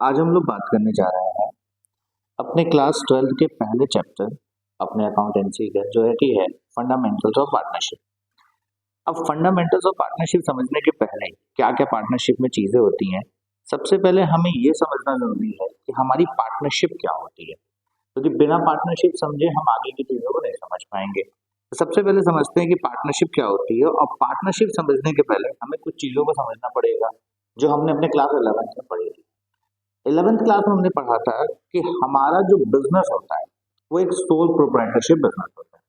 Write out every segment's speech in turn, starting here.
आज हम लोग बात करने जा रहे हैं अपने क्लास 12 के पहले चैप्टर अपने अकाउंटेंसी का जो है कि है फंडामेंटल्स ऑफ पार्टनरशिप। अब फंडामेंटल्स ऑफ पार्टनरशिप समझने के पहले क्या क्या पार्टनरशिप में चीजें होती हैं, सबसे पहले हमें ये समझना जरूरी है कि हमारी पार्टनरशिप क्या होती है, क्योंकि बिना पार्टनरशिप समझे हम आगे की चीजों को नहीं समझ पाएंगे। तो सबसे पहले समझते हैं कि पार्टनरशिप क्या होती है, और पार्टनरशिप समझने के पहले हमें कुछ चीजों को समझना पड़ेगा जो हमने अपने क्लास 11 में पढ़ी थी। 11th क्लास में हमने पढ़ा था कि हमारा जो बिजनेस होता है वो एक सोल प्रोप्राइटरशिप बिजनेस होता है।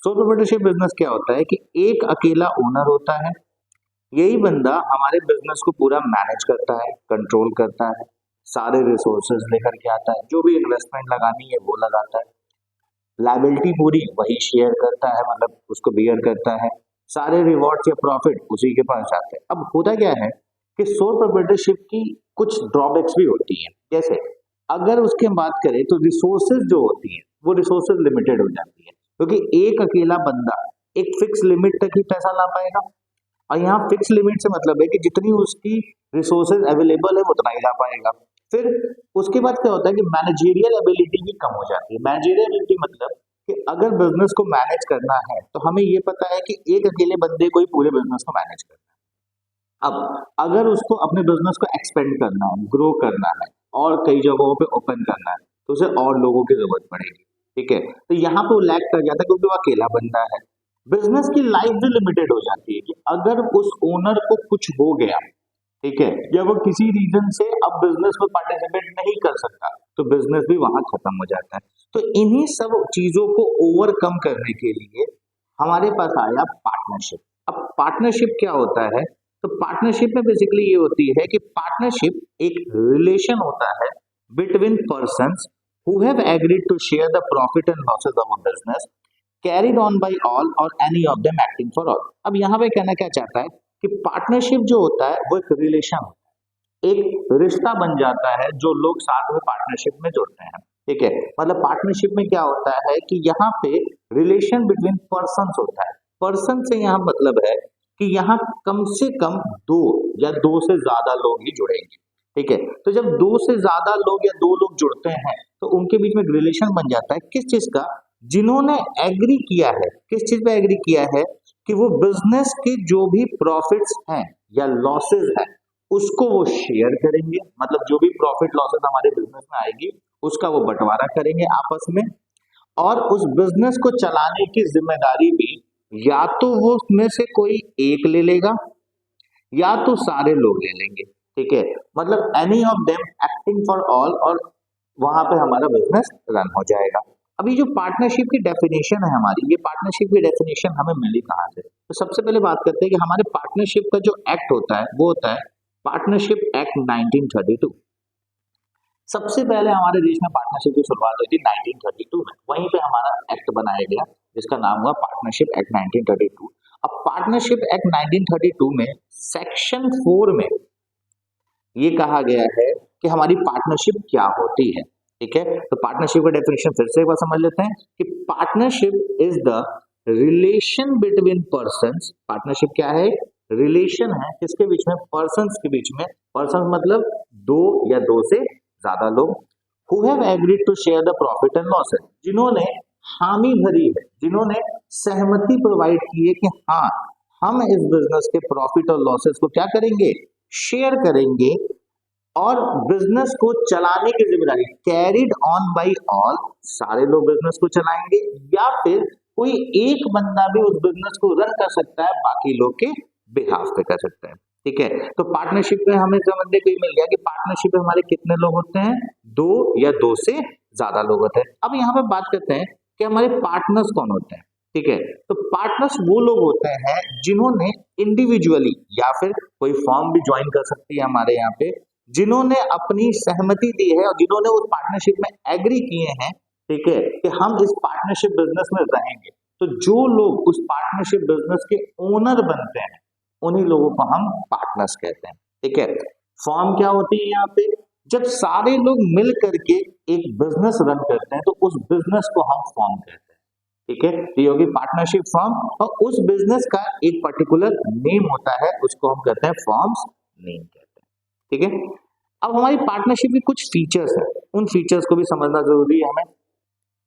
सोल प्रोप्राइटरशिप बिजनेस क्या होता है कि एक अकेला ओनर होता है, यही बंदा हमारे बिजनेस को पूरा मैनेज करता है, कंट्रोल करता है, सारे रिसोर्सेज लेकर के आता है, जो भी इन्वेस्टमेंट लगानी है वो लगाता है, लायबिलिटी पूरी वही शेयर करता है, मतलब उसको बियर करता है, सारे रिवॉर्ड्स या प्रॉफिट उसी के पास जाते हैं। अब होता क्या है कि सोल प्रोप्राइटरशिप की कुछ ड्रॉबैक्स भी होती हैं, जैसे अगर उसकी हम बात करें तो रिसोर्सेज जो होती हैं वो रिसोर्सेज लिमिटेड हो जाती है, क्योंकि एक अकेला बंदा एक फिक्स लिमिट तक ही पैसा ला पाएगा। और यहाँ फिक्स लिमिट से मतलब है कि जितनी उसकी रिसोर्सेज अवेलेबल है वो उतना ही ला पाएगा। फिर उसके बाद क्या होता है कि मैनेजेरियल एबिलिटी भी कम हो जाती है। मैनेजेरियल एबिलिटी मतलब कि अगर बिजनेस को मैनेज करना है तो हमें ये पता है कि एक अकेले बंदे को ही पूरे बिजनेस को मैनेज करना है। अब अगर उसको अपने बिजनेस को एक्सपेंड करना है, ग्रो करना है और कई जगहों पे ओपन करना है तो उसे और लोगों की जरूरत पड़ेगी। ठीक है, तो यहाँ पे वो लैग कर जाता है क्योंकि वो अकेला बंदा है। बिजनेस की लाइफ भी लिमिटेड हो जाती है कि अगर उस ओनर को कुछ हो गया, ठीक है, या वो किसी रीजन से अब बिजनेस में पार्टिसिपेट नहीं कर सकता तो बिजनेस भी वहां खत्म हो जाता है। तो इन्हीं सब चीजों को ओवरकम करने के लिए हमारे पास आया पार्टनरशिप। अब पार्टनरशिप क्या होता है, तो पार्टनरशिप में बेसिकली ये होती है कि पार्टनरशिप एक रिलेशन होता है between persons who have agreed to share the profit and losses of a business carried on by all or any of them acting for all. अब यहाँ पे कहना क्या चाहता है कि पार्टनरशिप जो होता है वो एक रिलेशन होता है, एक रिश्ता बन जाता है जो लोग साथ में पार्टनरशिप में जुड़ते हैं। ठीक है, मतलब पार्टनरशिप में क्या होता है कि यहाँ पे रिलेशन बिटवीन पर्संस होता है। पर्सन से यहाँ मतलब है कि यहाँ कम से कम दो या दो से ज्यादा लोग ही जुड़ेंगे। ठीक है, तो जब दो से ज्यादा लोग या दो लोग जुड़ते हैं तो उनके बीच में रिलेशन बन जाता है। किस चीज का? जिन्होंने एग्री किया है, किस चीज पे एग्री किया है कि वो बिजनेस के जो भी प्रॉफिट्स हैं या लॉसेस हैं उसको वो शेयर करेंगे, मतलब जो भी प्रॉफिट लॉसेस हमारे बिजनेस में आएगी उसका वो बंटवारा करेंगे आपस में, और उस बिजनेस को चलाने की जिम्मेदारी भी या तो वो उसमें से कोई एक ले लेगा या तो सारे लोग ले लेंगे। ठीक है, मतलब any of them acting for all, और वहां पे हमारा बिजनेस रन हो जाएगा। अभी जो पार्टनरशिप की डेफिनेशन है हमारी, ये पार्टनरशिप की डेफिनेशन हमें मिली कहाँ से? तो सबसे पहले बात करते हैं कि हमारे पार्टनरशिप का जो एक्ट होता है वो होता है पार्टनरशिप एक्ट 1932। सबसे पहले हमारे देश में पार्टनरशिप की शुरुआत हुई थी 1932 में, वहीं पे हमारा एक्ट बनाया गया जिसका नाम हुआ पार्टनरशिप एक्ट 1932। अब पार्टनरशिप एक्ट 1932 में सेक्शन 4 में ये कहा गया है कि हमारी पार्टनरशिप क्या होती है। ठीक है, तो पार्टनरशिप का डेफिनेशन फिर से एक बार समझ लेते हैं कि partnership is the relation between persons. Partnership क्या है? रिलेशन है किसके बीच में? पर्संस के बीच में। पर्संस मतलब दो या दो से ज्यादा लोग, who have agreed to share the profit and losses, जिन्होंने हामी भरी है, जिन्होंने सहमति प्रोवाइड की है कि हाँ हम इस बिजनेस के प्रॉफिट और लॉसेस को क्या करेंगे? शेयर करेंगे, और बिजनेस को चलाने की जिम्मेदारी कैरिड ऑन बाय ऑल, सारे लोग बिजनेस को चलाएंगे, या फिर कोई एक बंदा भी उस बिजनेस को रन कर सकता है, बाकी लोग के बिहाफ पे कर सकता है। ठीक है, तो पार्टनरशिप में हमें समझने को मिल गया कि पार्टनरशिप में हमारे कितने लोग होते हैं? दो या दो से ज्यादा लोग होते हैं। अब यहाँ पे बात करते हैं कि हमारे पार्टनर्स कौन होते हैं। ठीक है, तो पार्टनर्स वो लोग होते हैं जिन्होंने इंडिविजुअली या फिर कोई फॉर्म भी ज्वाइन कर सकती है हमारे यहाँ पे, जिन्होंने अपनी सहमति दी है और जिन्होंने उस पार्टनरशिप में एग्री किए हैं, ठीक है, कि हम इस पार्टनरशिप बिजनेस में रहेंगे। तो जो लोग उस पार्टनरशिप बिजनेस के ओनर बनते हैं उन्हीं लोगों को हम पार्टनर्स कहते हैं। ठीक है, फॉर्म क्या होती है यहाँ पे? जब सारे लोग मिल करके एक बिजनेस रन करते हैं तो उस बिजनेस को हम फॉर्म कहते हैं। ठीक है, तो ये होगी पार्टनरशिप फॉर्म, और उस बिजनेस का एक पर्टिकुलर नेम होता है, उसको हम कहते हैं फॉर्म्स नेम कहते हैं। ठीक है, अब हमारी पार्टनरशिप में कुछ फीचर्स हैं, उन फीचर्स को भी समझना जरूरी है हमें।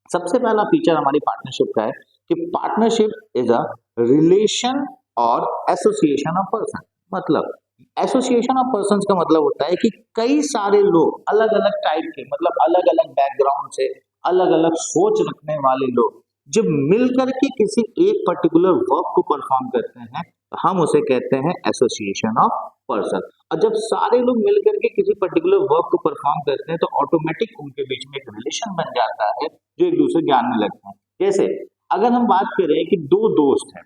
सबसे पहला फीचर हमारी पार्टनरशिप का है कि पार्टनरशिप इज अ रिलेशन और एसोसिएशन ऑफ पर्सन। मतलब एसोसिएशन ऑफ पर्सन का मतलब होता है कि कई सारे लोग अलग अलग टाइप के, मतलब अलग अलग बैकग्राउंड से, अलग अलग सोच रखने वाले लोग जब मिलकर के किसी एक पर्टिकुलर वर्क को परफॉर्म करते हैं तो हम उसे कहते हैं एसोसिएशन ऑफ पर्सन। और जब सारे लोग मिलकर के किसी पर्टिकुलर वर्क को परफॉर्म करते हैं तो ऑटोमेटिक उनके बीच में एक रिलेशन बन जाता है जो एक दूसरे जानने लगते हैं। जैसे अगर हम बात करें कि दो दोस्त हैं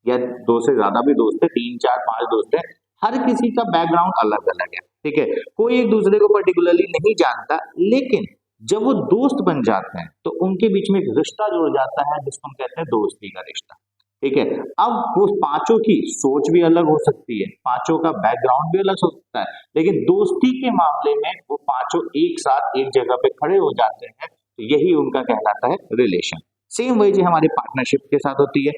या दो से ज्यादा भी दोस्त है, 3 4 5 दोस्त है, हर किसी का बैकग्राउंड अलग अलग है, ठीक है, कोई एक दूसरे को पर्टिकुलरली नहीं जानता, लेकिन जब वो दोस्त बन जाते हैं तो उनके बीच में एक रिश्ता जुड़ जाता है जिसको हम कहते हैं दोस्ती का रिश्ता, ठीक है। अब वो पांचों की सोच भी अलग हो सकती है, पांचों का बैकग्राउंड भी अलग हो सकता है, लेकिन दोस्ती के मामले में वो पांचों एक साथ एक जगह पे खड़े हो जाते हैं, तो यही उनका कहलाता है रिलेशन। सेम वही चीज हमारी पार्टनरशिप के साथ होती है।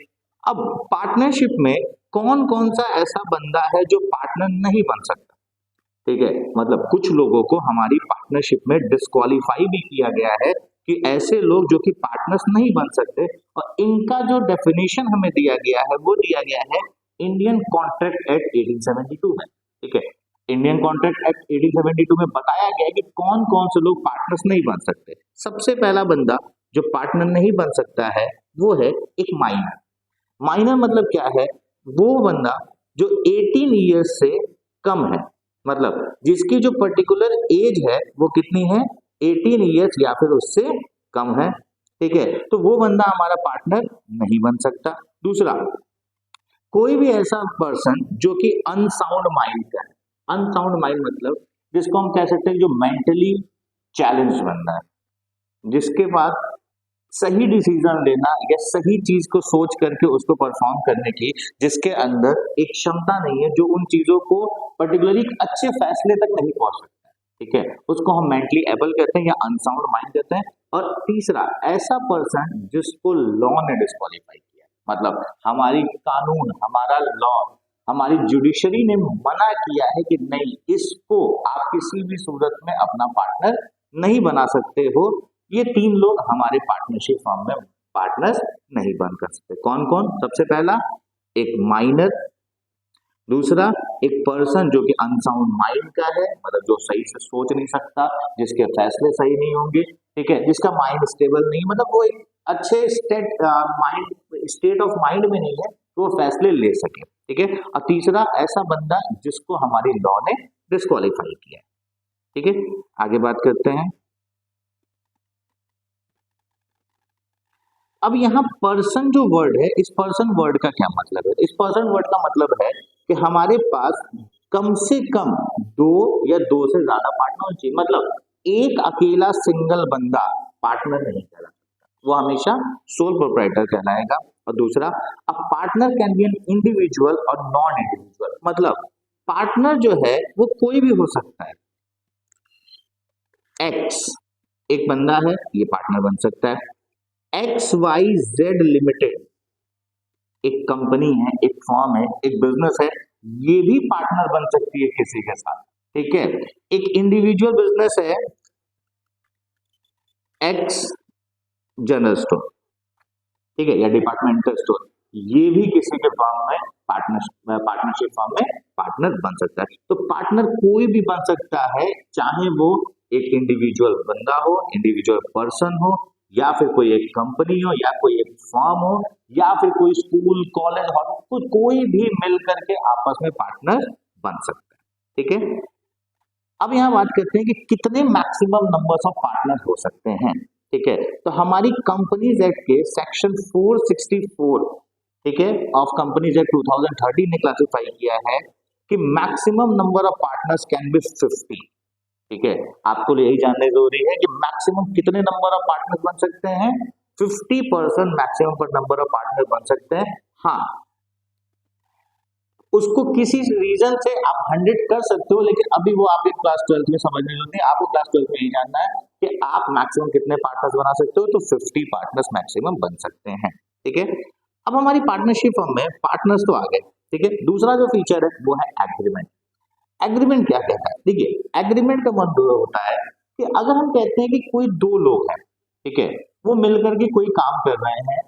अब पार्टनरशिप में कौन कौन सा ऐसा बंदा है जो पार्टनर नहीं बन सकता, ठीक है, मतलब कुछ लोगों को हमारी पार्टनरशिप में डिस्क्वालीफाई भी किया गया है कि ऐसे लोग जो कि पार्टनर्स नहीं बन सकते, और इनका जो डेफिनेशन हमें दिया गया है वो दिया गया है इंडियन कॉन्ट्रैक्ट एक्ट 1872 में, ठीक है। इंडियन कॉन्ट्रैक्ट एक्ट 1872 में बताया गया है कि कौन कौन से लोग पार्टनर्स नहीं बन सकते। सबसे पहला बंदा जो पार्टनर नहीं बन सकता है वो है एक माइनर। माइनर मतलब क्या है, वो बंदा जो 18 ईयर्स से कम है, मतलब जिसकी जो पर्टिकुलर एज है वो कितनी है, 18 ईयर्स या फिर उससे कम है, ठीक है, तो वो बंदा हमारा पार्टनर नहीं बन सकता। दूसरा, कोई भी ऐसा पर्सन जो कि अनसाउंड माइंड का है। अनसाउंड माइंड मतलब जिसको हम कह सकते हैं जो मेंटली चैलेंज बंदा है, जिसके पास सही डिसीजन लेना या सही चीज को सोच करके उसको परफॉर्म करने की जिसके अंदर एक क्षमता नहीं है, जो उन चीजों को पर्टिकुलरली अच्छे फैसले तक नहीं पहुंच सकता है, ठीक है, उसको हम मेंटली एबल कहते हैं या अनसाउंड माइंड कहते हैं। और तीसरा, ऐसा पर्सन जिसको लॉ ने डिस्क्वालीफाई किया, मतलब हमारी कानून, हमारा लॉ, हमारी जुडिशरी ने मना किया है कि नहीं, इसको आप किसी भी सूरत में अपना पार्टनर नहीं बना सकते हो, ये 3 लोग हमारे पार्टनरशिप फॉर्म में पार्टनर्स नहीं बन कर सकते। कौन कौन? सबसे पहला एक माइनर, दूसरा एक पर्सन जो कि अनसाउंड माइंड का है, मतलब जो सही से सोच नहीं सकता, जिसके फैसले सही नहीं होंगे, ठीक है, जिसका माइंड स्टेबल नहीं, मतलब वो एक अच्छे स्टेट ऑफ माइंड में नहीं है तो वो फैसले ले सके, ठीक है। और तीसरा ऐसा बंदा जिसको हमारी लॉ ने डिस्क्वालीफाई किया, ठीक है। आगे बात करते हैं। अब यहाँ पर्सन जो वर्ड है, इस पर्सन वर्ड का क्या मतलब है? इस पर्सन वर्ड का मतलब है कि हमारे पास कम से कम 2 या 2 से ज्यादा पार्टनर होने चाहिए। मतलब एक अकेला सिंगल बंदा पार्टनर नहीं कहला सकता, वो हमेशा सोल प्रोप्राइटर कहलाएगा। और दूसरा, a partner can be an individual और नॉन इंडिविजुअल, मतलब पार्टनर जो है वो कोई भी हो सकता है। एक्स एक बंदा है, ये पार्टनर बन सकता है। XYZ लिमिटेड एक कंपनी है, एक फॉर्म है, एक बिजनेस है, ये भी पार्टनर बन सकती है किसी के साथ, ठीक है। एक इंडिविजुअल बिजनेस है एक्स जनरल स्टोर, ठीक है, या डिपार्टमेंटल स्टोर, ये भी किसी के फॉर्म में पार्टनरशिप फॉर्म में पार्टनर बन सकता है। तो पार्टनर कोई भी बन सकता है, चाहे वो एक इंडिविजुअल बंदा हो, इंडिविजुअल पर्सन हो, या फिर कोई एक कंपनी हो, या कोई एक फर्म हो, या फिर कोई स्कूल, कॉलेज, हॉस्पिटल, कोई भी मिल करके आपस में पार्टनर बन सकता है, ठीक है। अब यहाँ बात करते हैं कि कितने मैक्सिमम नंबर्स ऑफ पार्टनर हो सकते हैं, ठीक है। तो हमारी कंपनीज एक्ट के सेक्शन 464, ठीक है, ऑफ कंपनीज एक्ट 2013 ने क्लासिफाई किया है कि maximum number of partners can be 50, ठीक है। आपको यही जानना जरूरी है कि मैक्सिमम कितने नंबर ऑफ पार्टनर बन सकते हैं। 50% मैक्सिमम पर नंबर ऑफ पार्टनर बन सकते हैं। हाँ, उसको किसी रीजन से आप 100 कर सकते हो, लेकिन अभी वो आपके क्लास 12 में समझ नहीं होती। आपको क्लास 12 में यही जानना है कि आप मैक्सिमम कितने पार्टनर्स बना सकते हो, तो 50 पार्टनर्स मैक्सिमम बन सकते हैं, ठीक है। अब हमारी पार्टनरशिप फर्म में पार्टनर्स तो आ गए, ठीक है। दूसरा जो फीचर है वो है एग्रीमेंट। एग्रीमेंट क्या कहता है? देखिए एग्रीमेंट का मतलब होता है कि अगर हम कहते हैं कि कोई दो लोग हैं, ठीक है, वो मिलकर के कोई काम कर रहे हैं,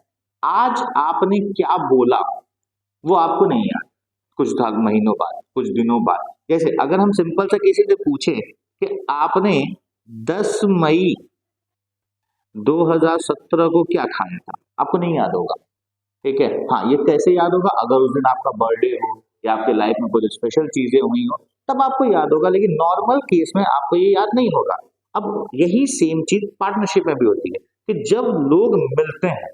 आज आपने क्या बोला वो आपको नहीं याद, कुछ महीनों बाद, कुछ दिनों बाद। जैसे अगर हम सिंपल सा किसी से पूछे कि आपने 10 मई 2017 को क्या खाया था, आपको नहीं याद होगा, ठीक है। हाँ, ये कैसे याद होगा? अगर उस दिन आपका बर्थडे हो या आपके लाइफ में कुछ स्पेशल चीजें हुई हो तब आपको याद होगा, लेकिन नॉर्मल केस में आपको ये याद नहीं होगा। अब यही सेम चीज पार्टनरशिप में भी होती है कि जब लोग मिलते हैं,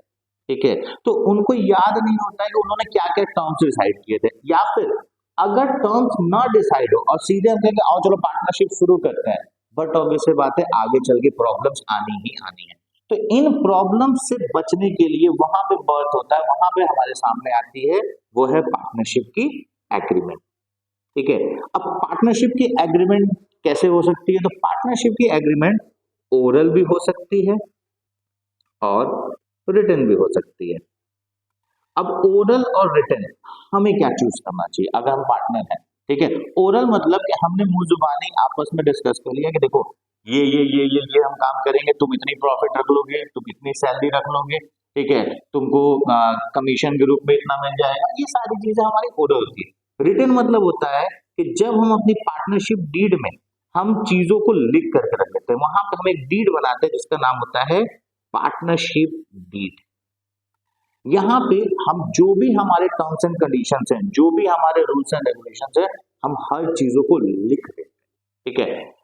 ठीक है, तो उनको याद नहीं होता है कि उन्होंने क्या क्या टर्म्स डिसाइड किए थे, या फिर अगर टर्म्स ना डिसाइड हो और सीधे हम कहेंगे आओ चलो पार्टनरशिप शुरू करते हैं, बट ऑब्वियस सी बात है आगे चल के प्रॉब्लम्स आनी ही आनी है। तो इन प्रॉब्लम से बचने के लिए वहां पे बर्थ होता है, वहां पे हमारे सामने आती है वो है पार्टनरशिप की एग्रीमेंट, ठीक है। अब पार्टनरशिप की एग्रीमेंट कैसे हो सकती है? तो पार्टनरशिप की एग्रीमेंट ओरल भी हो सकती है और रिटन भी हो सकती है। अब ओरल और रिटन हमें क्या चूज करना चाहिए अगर हम पार्टनर हैं, ठीक है। ओरल मतलब कि हमने मुंह जुबानी आपस में डिस्कस कर लिया कि देखो ये हम काम करेंगे, तुम इतनी प्रॉफिट रख लोगे, तुम इतनी सैलरी रख लोगे, ठीक है, तुमको कमीशन के रूप में इतना मिल जाएगा, ये सारी चीजें हमारी ओरल होती है। रिटन मतलब होता है कि जब हम अपनी पार्टनरशिप डीड में हम चीजों को लिख करके रख लेते हैं, वहां पे हम एक डीड बनाते हैं जिसका नाम होता है पार्टनरशिप डीड। यहाँ पे हम जो भी हमारे टर्म्स एंड कंडीशंस हैं, जो भी हमारे रूल्स एंड रेगुलेशंस हैं, हम हर चीजों को लिख देते हैं, ठीक है।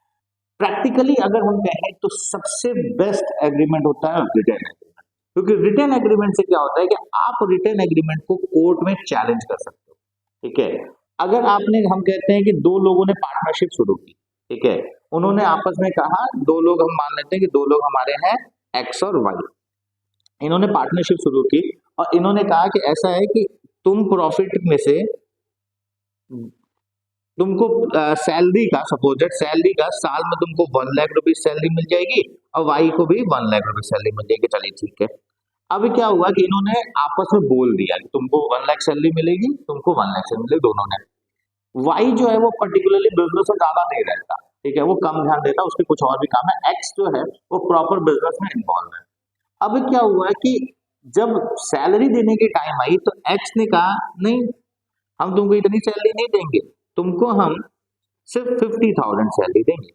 प्रैक्टिकली अगर हम कहें तो सबसे बेस्ट एग्रीमेंट होता है रिटर्न एग्रीमेंट, क्योंकि रिटर्न एग्रीमेंट से क्या होता है कि आप रिटर्न एग्रीमेंट को कोर्ट में चैलेंज कर सकते हो, ठीक है। अगर आपने, हम कहते हैं कि दो लोगों ने पार्टनरशिप शुरू की, ठीक है, उन्होंने आपस में कहा, दो लोग, हम मान लेते हैं कि दो लोग हमारे हैं एक्स और वाई, इन्होंने पार्टनरशिप शुरू की और इन्होंने कहा कि ऐसा है कि तुम प्रॉफिट में से तुमको सैलरी का, सपोजेड सैलरी का साल में तुमको 1 लाख रुपीज सैलरी मिल जाएगी और वाई को भी 1 लाख रुपीज सैलरी मिल जाएगी, चलिए ठीक है। अभी क्या हुआ कि इन्होंने आपस में बोल दिया कि तुमको 1 लाख सैलरी मिलेगी, तुमको 1 लाख सैलरी मिलेगी, दोनों ने। वाई जो है वो पर्टिकुलरली बिजनेस में ज्यादा नहीं रहता, ठीक है, वो कम ध्यान देता, उसके कुछ और भी काम है। एक्स जो है वो प्रॉपर बिजनेस में इन्वॉल्व है। अब क्या हुआ कि जब सैलरी देने की टाइम आई तो एक्स ने कहा नहीं, हम तुमको इतनी सैलरी नहीं देंगे, तुमको हम सिर्फ 50,000 सैलरी देंगे।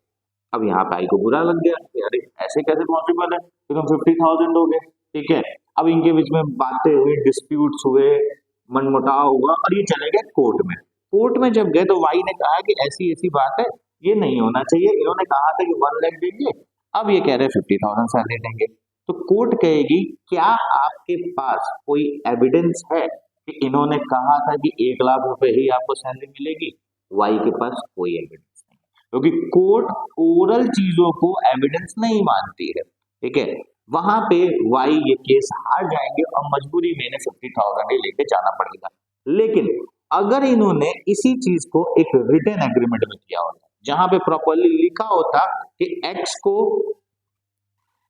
अब यहाँ पे आई को बुरा लग गया कि अरे ऐसे कैसे पॉसिबल है कि तुम 50,000 दोगे, ठीक है। अब इनके बीच में बातें हुई, डिस्प्यूट्स हुए, मनमुटाव हुआ और ये चले गए कोर्ट में। कोर्ट में जब गए तो वाई ने कहा कि ऐसी ऐसी बात है, ये नहीं होना चाहिए, इन्होंने कहा था कि 1 लाख देंगे, अब ये कह रहे 50,000 सैलरी देंगे। तो कोर्ट कहेगी क्या आपके पास कोई एविडेंस है कि इन्होंने कहा था कि 1 लाख रुपए ही आपको सैलरी मिलेगी? वाई के पास कोई एविडेंस नहीं, क्योंकि कोर्ट ओरल चीजों को एविडेंस नहीं मानती है, ठीक है। वहां पे वाई ये केस हार जाएंगे और मजबूरी में इन्हें 50,000 ही लेके जाना पड़ेगा। लेकिन अगर इन्होंने इसी चीज को एक रिटन एग्रीमेंट में किया होता, जहां पे प्रॉपरली लिखा होता कि एक्स को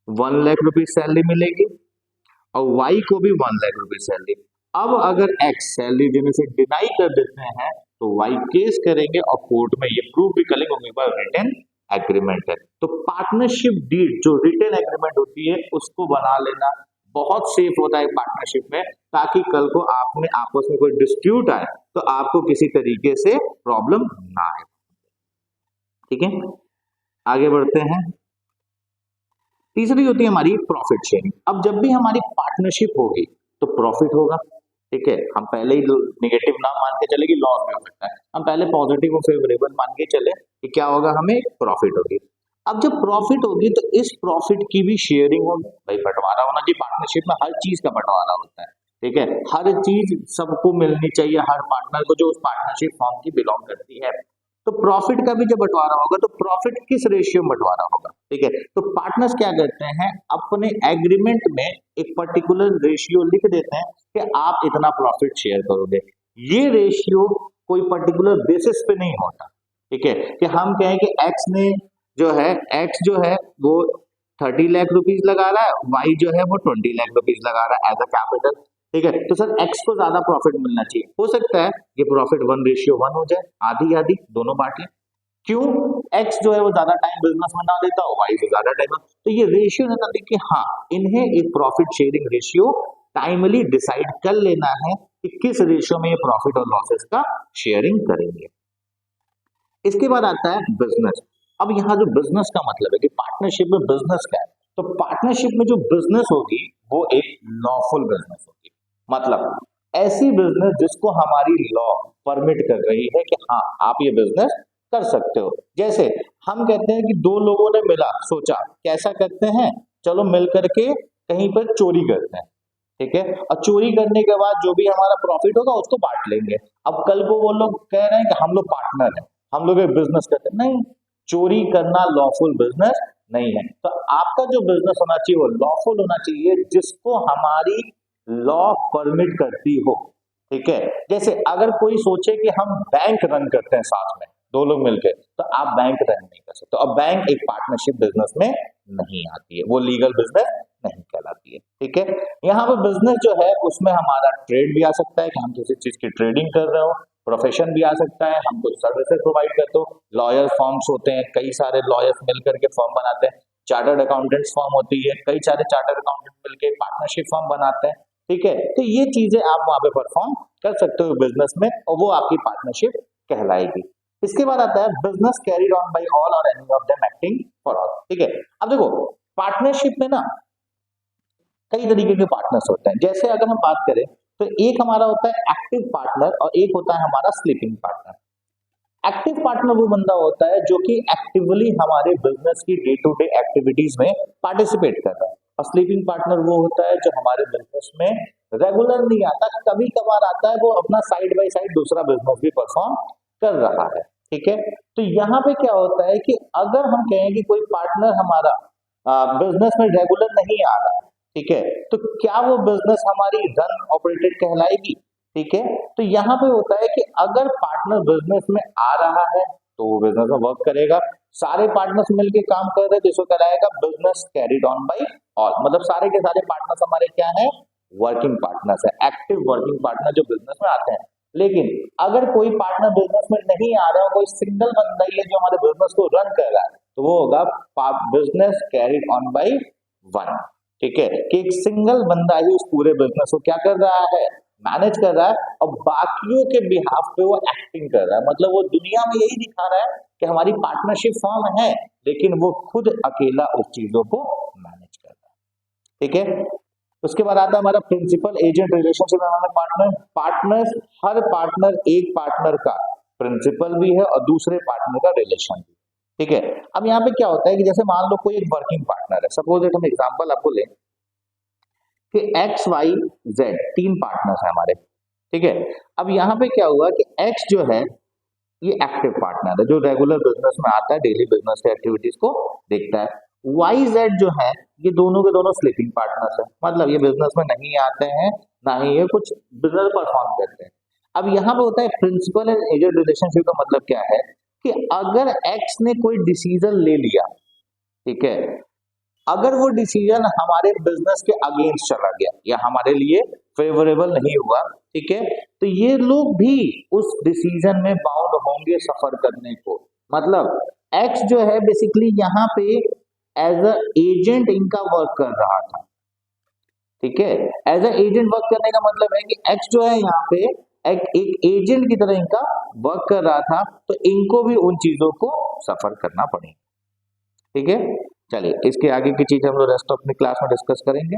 1 लाख रुपीज सैलरी मिलेगी और वाई को भी 1 लाख रुपीज सैलरी। अब अगर एक्स सैलरी देने से डिनाई कर देते हैं तो वाई केस करेंगे और कोर्ट में ये प्रूव भी करेंगे उनके पास रिटन एग्रीमेंट है। तो पार्टनरशिप डीड जो रिटन एग्रीमेंट होती है उसको बना लेना बहुत सेफ होता है पार्टनरशिप में, ताकि कल को आप में आपस में कोई डिस्प्यूट आए तो आपको किसी तरीके से प्रॉब्लम ना आए, ठीक है। आगे बढ़ते हैं। तीसरी होती है हमारी प्रॉफिट शेयरिंग। अब जब भी हमारी पार्टनरशिप होगी तो प्रॉफिट होगा, ठीक है। हम पहले ही नेगेटिव ना मान के चले कि लॉस भी हो सकता है, हम पहले पॉजिटिव और फेवरेबल मान के चले कि क्या होगा, हमें प्रॉफिट होगी। अब जब प्रॉफिट होगी तो इस प्रॉफिट की भी शेयरिंग होगी, भाई बंटवारा होना चाहिए, पार्टनरशिप में हर चीज का बंटवारा होता है, ठीक है। हर चीज सबको मिलनी चाहिए, हर पार्टनर को जो उस पार्टनरशिप फॉर्म की बिलोंग करती है। तो प्रॉफिट का भी जब बंटवारा होगा तो प्रॉफिट किस रेशियो में बंटवारा होगा, ठीक है। तो पार्टनर्स क्या करते हैं, अपने एग्रीमेंट में एक पर्टिकुलर रेशियो लिख देते हैं कि आप इतना प्रॉफिट शेयर करोगे। ये रेशियो कोई पर्टिकुलर बेसिस पे नहीं होता, ठीक है, कि हम कहें कि एक्स जो है वो 30 लाख रुपीज लगा रहा है, वाई जो है वो 20 लाख रुपीज लगा रहा है एज अ कैपिटल, ठीक है। तो सर एक्स को ज्यादा प्रॉफिट मिलना चाहिए, हो सकता है ये प्रॉफिट 1:1 हो जाए, आधी आधी दोनों बांट लें, क्यों? एक्स जो है वो ज्यादा टाइम बिजनेस में ना देता हो, वाई से ज्यादा टाइम। तो ये रेशियो ना देखिए, हाँ इन्हें एक profit sharing ratio timely decide कर लेना है कि किस रेशियो में ये प्रॉफिट और लॉसेस का शेयरिंग करेंगे। इसके बाद आता है बिजनेस। अब यहाँ जो बिजनेस का मतलब है कि पार्टनरशिप में बिजनेस क्या है, तो पार्टनरशिप में जो बिजनेस होगी वो एक लॉफुल बिजनेस होगी, मतलब ऐसी बिजनेस जिसको हमारी लॉ परमिट कर रही है कि हाँ आप ये बिजनेस कर सकते हो। जैसे हम कहते हैं कि दो लोगों ने मिला, सोचा कैसा करते हैं, चलो मिल करके कहीं पर चोरी करते हैं, ठीक है, और चोरी करने के बाद जो भी हमारा प्रॉफिट होगा उसको बांट लेंगे। अब कल को वो लोग कह रहे हैं कि हम लोग पार्टनर हैं, हम लोग एक बिजनेस करते हैं, नहीं, चोरी करना लॉफुल बिजनेस नहीं है। तो आपका जो बिजनेस होना चाहिए वो लॉफुल होना चाहिए, जिसको हमारी लॉ परमिट करती हो, ठीक है। जैसे अगर कोई सोचे कि हम बैंक रन करते हैं साथ में दो लोग मिलकर, तो आप बैंक रन नहीं कर सकते। अब बैंक एक पार्टनरशिप बिजनेस में नहीं आती है, वो लीगल बिजनेस नहीं कहलाती है, ठीक है। यहाँ पे बिजनेस जो है उसमें हमारा ट्रेड भी आ सकता है कि हम किसी चीज की ट्रेडिंग कर रहे हो, प्रोफेशन भी आ सकता है, हम कुछ सर्विसेज प्रोवाइड करते हो, लॉयर फॉर्म्स होते हैं, कई सारे लॉयर्स मिलकर के फॉर्म बनाते हैं, चार्टर्ड अकाउंटेंट्स फॉर्म होती है, कई सारे चार्टर्ड अकाउंटेंट मिलकर पार्टनरशिप फॉर्म बनाते हैं, ठीक है। तो ये चीजें आप वहां पे परफॉर्म कर सकते हो बिजनेस में, और वो आपकी पार्टनरशिप कहलाएगी। इसके बाद आता है business carried on by all or any of them acting for all, ठीक है। अब देखो पार्टनरशिप में ना कई तरीके के पार्टनर्स होते हैं। जैसे अगर हम बात करें तो एक हमारा होता है एक्टिव पार्टनर और एक होता है हमारा स्लीपिंग पार्टनर। एक्टिव पार्टनर वो बंदा होता है जो कि एक्टिवली हमारे बिजनेस की डे टू डे एक्टिविटीज में पार्टिसिपेट कर रहा है, और स्लीपिंग पार्टनर वो होता है जो हमारे बिजनेस में रेगुलर नहीं आता, कभी कभार आता है, वो अपना साइड बाय साइड दूसरा बिजनेस भी परफॉर्म कर रहा है, ठीक है। तो यहाँ पे क्या होता है कि अगर हम कहें कि कोई पार्टनर हमारा बिजनेस में रेगुलर नहीं आ रहा है, ठीक है, तो क्या वो बिजनेस हमारी रन ऑपरेटेड कहलाएगी, ठीक है। तो यहाँ पे होता है कि अगर पार्टनर बिजनेस में आ रहा है तो वो बिजनेस में वर्क करेगा, सारे पार्टनर्स मिलके काम कर रहे हैं तो इसको कहलाएगा business carried on by all, मतलब सारे के सारे पार्टनर्स हमारे क्या है, वर्किंग पार्टनर्स है, एक्टिव वर्किंग पार्टनर जो बिजनेस में आते हैं। लेकिन अगर कोई पार्टनर बिजनेस में नहीं आ रहा है, कोई सिंगल बंदा ही है जो हमारे बिजनेस को रन कर रहा है, तो वो होगा business carried on by one, ठीक है, कि एक सिंगल बंदा ही उस पूरे बिजनेस को क्या कर रहा है, मैनेज कर रहा है, और बाकियों के बिहाफ पे वो एक्टिंग कर रहा है, मतलब वो दुनिया में यही दिखा रहा है कि हमारी पार्टनरशिप फॉर्म है, लेकिन वो खुद अकेला उस चीजों को मैनेज कर रहा है, ठीक है। उसके बाद आता है हमारा प्रिंसिपल एजेंट रिलेशनशिप हमारा पार्टनर। पार्टनर्स, हर पार्टनर एक पार्टनर का प्रिंसिपल भी है और दूसरे पार्टनर का रिलेशन भी, ठीक है। अब यहाँ पे क्या होता है कि जैसे मान लो कोई एक वर्किंग पार्टनर है, सपोज हम एग्जांपल आपको लें कि एक्स वाई जेड तीन पार्टनर्स हैं हमारे, ठीक है। अब यहाँ पे क्या हुआ कि एक्स जो है ये एक्टिव पार्टनर है जो रेगुलर बिजनेस में आता है, डेली बिजनेस की एक्टिविटीज को देखता है। वाई जेड जो है ये दोनों के दोनों स्लीपिंग पार्टनर्स है, मतलब ये बिजनेस में नहीं आते हैं, ना ही ये कुछ बिजनेस परफॉर्म करते हैं। अब यहाँ पे होता है प्रिंसिपल एंड एजेंट रिलेशनशिप का मतलब क्या है कि अगर एक्स ने कोई डिसीजन ले लिया, ठीक है, अगर वो डिसीजन हमारे बिजनेस के अगेंस्ट चला गया या हमारे लिए फेवरेबल नहीं हुआ, ठीक है, तो ये लोग भी उस डिसीजन में बाउंड होंगे सफर करने को। मतलब एक्स जो है बेसिकली यहाँ पे एज अ एजेंट इनका वर्क कर रहा था, ठीक है। एज अ एजेंट वर्क करने का मतलब है कि एक्स जो है यहाँ पे एक एजेंट की तरह इनका वर्क कर रहा था, तो इनको भी उन चीजों को सफर करना पड़ेगा, ठीक है। चलिए इसके आगे की चीज हम लोग रेस्ट ऑफ अपनी क्लास में डिस्कस करेंगे।